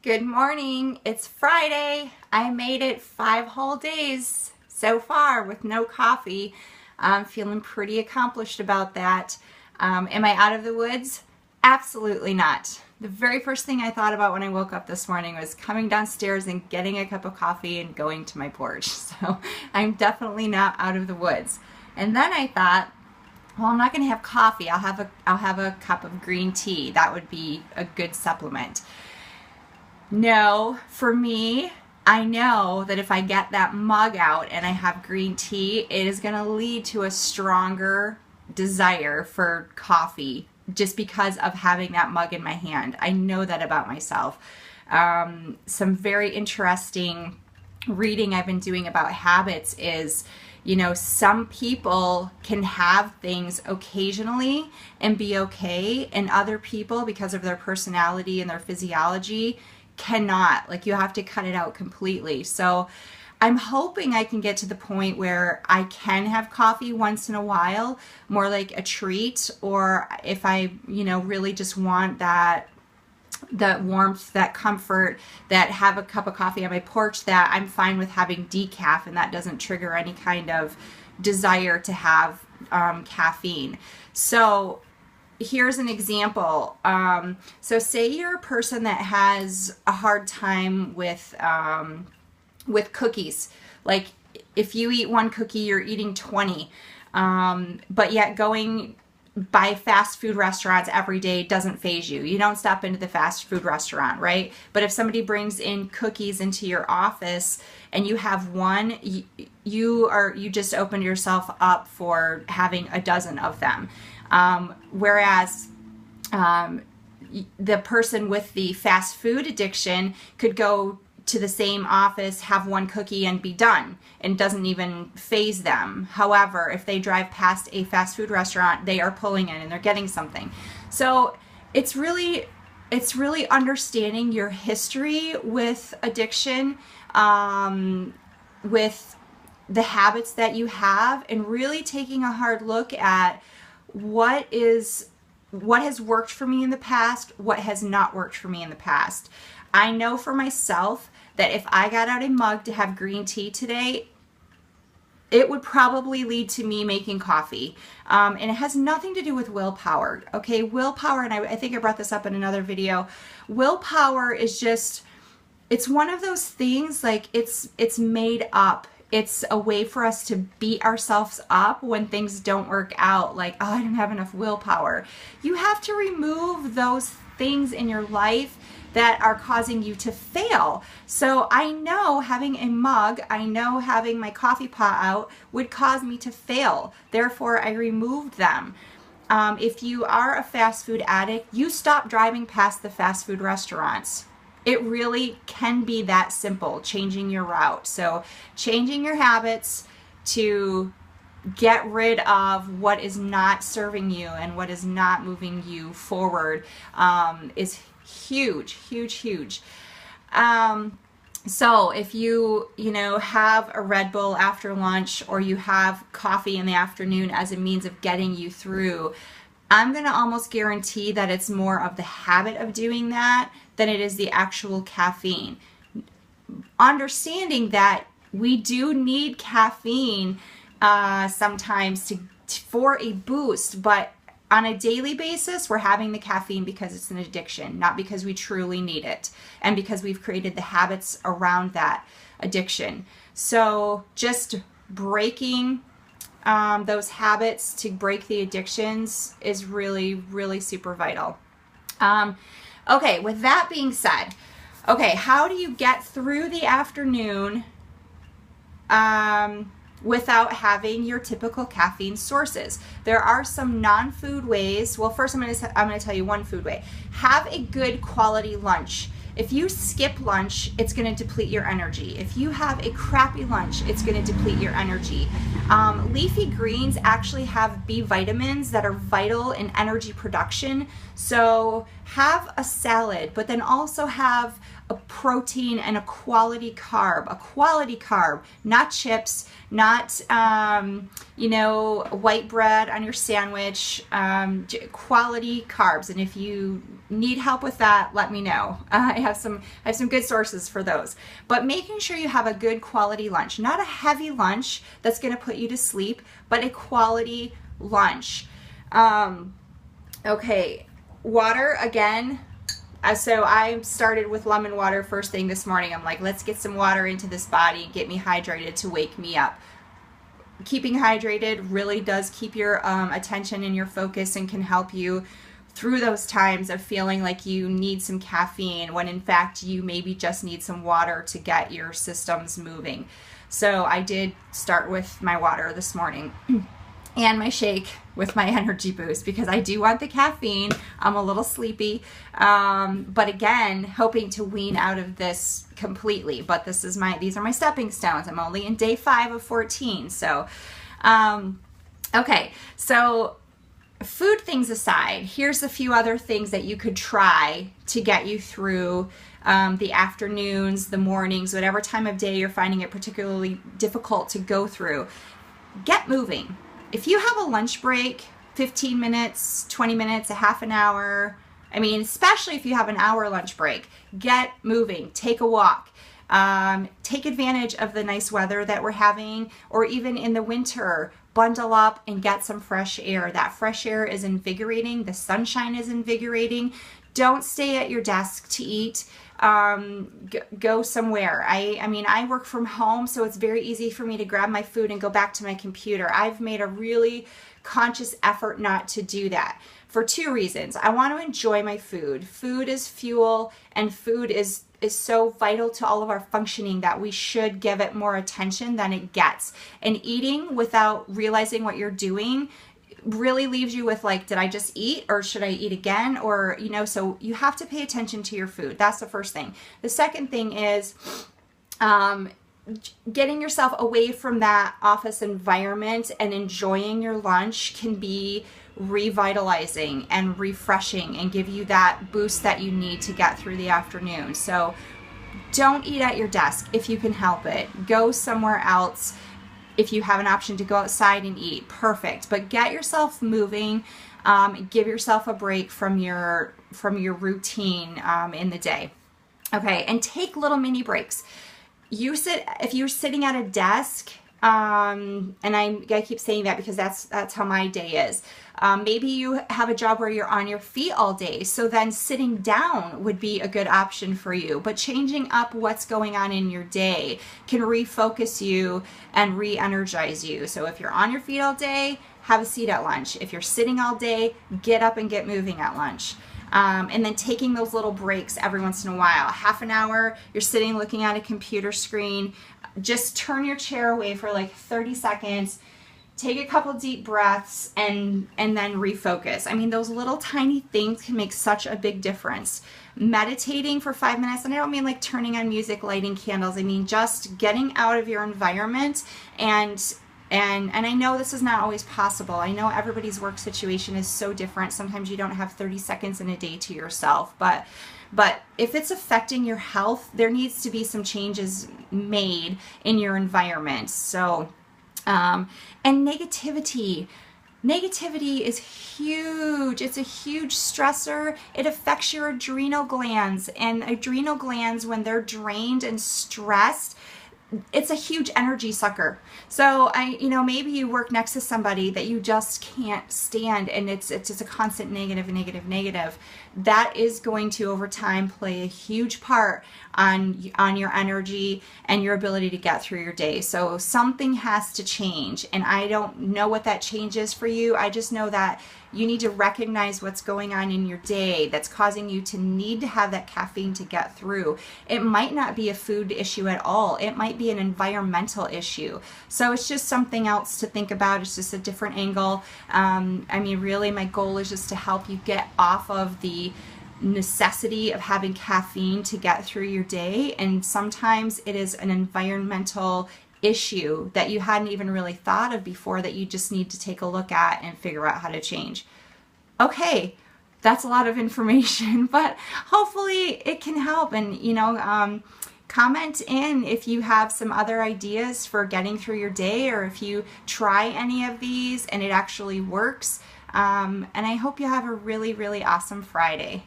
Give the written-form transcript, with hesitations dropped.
Good morning. It's Friday. I made it 5 whole days so far with no coffee. I'm feeling pretty accomplished about that. Am I out of the woods? Absolutely not. The very first thing I thought about when I woke up this morning was coming downstairs and getting a cup of coffee and going to my porch. So I'm definitely not out of the woods. And then I thought, well, I'm not going to have coffee. I'll have a cup of green tea. That would be a good supplement. No, for me, I know that if I get that mug out and I have green tea, it is going to lead to a stronger desire for coffee just because of having that mug in my hand. I know that about myself. Some very interesting reading I've been doing about habits is, some people can have things occasionally and be okay, and other people, because of their personality and their physiology, cannot. Like, you have to cut it out completely. So I'm hoping I can get to the point where I can have coffee once in a while, more like a treat, or if I, really just want that warmth, that comfort, that have a cup of coffee on my porch, that I'm fine with having decaf and that doesn't trigger any kind of desire to have caffeine. So here's an example. So say you're a person that has a hard time with cookies. Like, if you eat one cookie, you're eating 20. But yet going by fast food restaurants every day doesn't faze you. You don't stop into the fast food restaurant, right? But if somebody brings in cookies into your office and you have one, you just opened yourself up for having a dozen of them. Whereas the person with the fast food addiction could go to the same office, have one cookie and be done, and doesn't even faze them. However, if they drive past a fast food restaurant, they are pulling in and they're getting something. So it's really understanding your history with addiction, with the habits that you have, and really taking a hard look at what has worked for me in the past, what has not worked for me in the past. I know for myself that if I got out a mug to have green tea today, it would probably lead to me making coffee. And it has nothing to do with willpower. Okay, willpower, and I think I brought this up in another video. Willpower is just, it's one of those things, like it's made up. It's a way for us to beat ourselves up when things don't work out, like, oh, I don't have enough willpower. You have to remove those things in your life that are causing you to fail. So I know having a mug, I know having my coffee pot out would cause me to fail. Therefore, I removed them. If you are a fast food addict, you stop driving past the fast food restaurants. It really can be that simple, changing your route. So changing your habits to get rid of what is not serving you and what is not moving you forward is huge, huge, huge. So if you have a Red Bull after lunch, or you have coffee in the afternoon as a means of getting you through, I'm going to almost guarantee that it's more of the habit of doing that than it is the actual caffeine. Understanding that we do need caffeine sometimes for a boost, but on a daily basis, we're having the caffeine because it's an addiction, not because we truly need it, and because we've created the habits around that addiction. So just breaking those habits to break the addictions is really, really super vital. Okay, with that being said, okay, how do you get through the afternoon without having your typical caffeine sources? There are some non-food ways. Well, first I'm going to tell you one food way. Have a good quality lunch. If you skip lunch, it's going to deplete your energy. If you have a crappy lunch, it's going to deplete your energy. Leafy greens actually have B vitamins that are vital in energy production. So have a salad, but then also have a protein and a quality carb, not chips, not, you know, white bread on your sandwich, quality carbs. And if you need help with that, let me know. I have some good sources for those. But making sure you have a good quality lunch, not a heavy lunch that's going to put you to sleep, but a quality lunch. Okay, water again. So I started with lemon water first thing this morning. I'm like, let's get some water into this body, get me hydrated to wake me up. Keeping hydrated really does keep your attention and your focus and can help you through those times of feeling like you need some caffeine when in fact you maybe just need some water to get your systems moving. So I did start with my water this morning and my shake with my energy boost because I do want the caffeine. I'm a little sleepy, but again, hoping to wean out of this completely. But these are my stepping stones. I'm only in day 5 of 14. So, okay. So food things aside, here's a few other things that you could try to get you through the afternoons, the mornings, whatever time of day you're finding it particularly difficult to go through. Get moving. If you have a lunch break, 15 minutes, 20 minutes, a half an hour, I mean, especially if you have an hour lunch break, get moving, take a walk. Take advantage of the nice weather that we're having, or even in the winter, bundle up and get some fresh air. That fresh air is invigorating. The sunshine is invigorating. Don't stay at your desk to eat. Go somewhere. I mean, I work from home, so it's very easy for me to grab my food and go back to my computer. I've made a really conscious effort not to do that for 2 reasons. I want to enjoy my food. Food is fuel, and food is so vital to all of our functioning that we should give it more attention than it gets. And eating without realizing what you're doing really leaves you with like, did I just eat or should I eat again? Or, you know, so you have to pay attention to your food. That's the first thing. The second thing is getting yourself away from that office environment and enjoying your lunch can be revitalizing and refreshing and give you that boost that you need to get through the afternoon. So don't eat at your desk if you can help it. Go somewhere else. If you have an option to go outside and eat, perfect. But get yourself moving. Give yourself a break from your routine in the day. Okay, and take little mini breaks. If you're sitting at a desk, and I keep saying that because that's how my day is. Maybe you have a job where you're on your feet all day, so then sitting down would be a good option for you. But changing up what's going on in your day can refocus you and re-energize you. So if you're on your feet all day, have a seat at lunch. If you're sitting all day, get up and get moving at lunch. And then taking those little breaks every once in a while. Half an hour, you're sitting looking at a computer screen. Just turn your chair away for like 30 seconds. Take a couple deep breaths and then refocus. I mean, those little tiny things can make such a big difference. Meditating for 5 minutes, and I don't mean like turning on music, lighting candles. I mean just getting out of your environment and I know this is not always possible. I know everybody's work situation is so different. Sometimes you don't have 30 seconds in a day to yourself, but if it's affecting your health, there needs to be some changes made in your environment. So, and negativity is huge. It's a huge stressor. It affects your adrenal glands, and adrenal glands, when they're drained and stressed, it's a huge energy sucker. So maybe you work next to somebody that you just can't stand, and it's just a constant negative. That is going to over time play a huge part on your energy and your ability to get through your day. So something has to change, and I don't know what that change is for you. I just know that you need to recognize what's going on in your day that's causing you to need to have that caffeine to get through. It might not be a food issue at all. It might be an environmental issue. So it's just something else to think about. It's just a different angle. I mean, really, my goal is just to help you get off of the necessity of having caffeine to get through your day. And sometimes it is an environmental issue that you hadn't even really thought of before that you just need to take a look at and figure out how to change. Okay, that's a lot of information, but hopefully hopefully it can help. And, you know, comment in if you have some other ideas for getting through your day, or if you try any of these and it actually works. And I hope you have a really, really awesome Friday.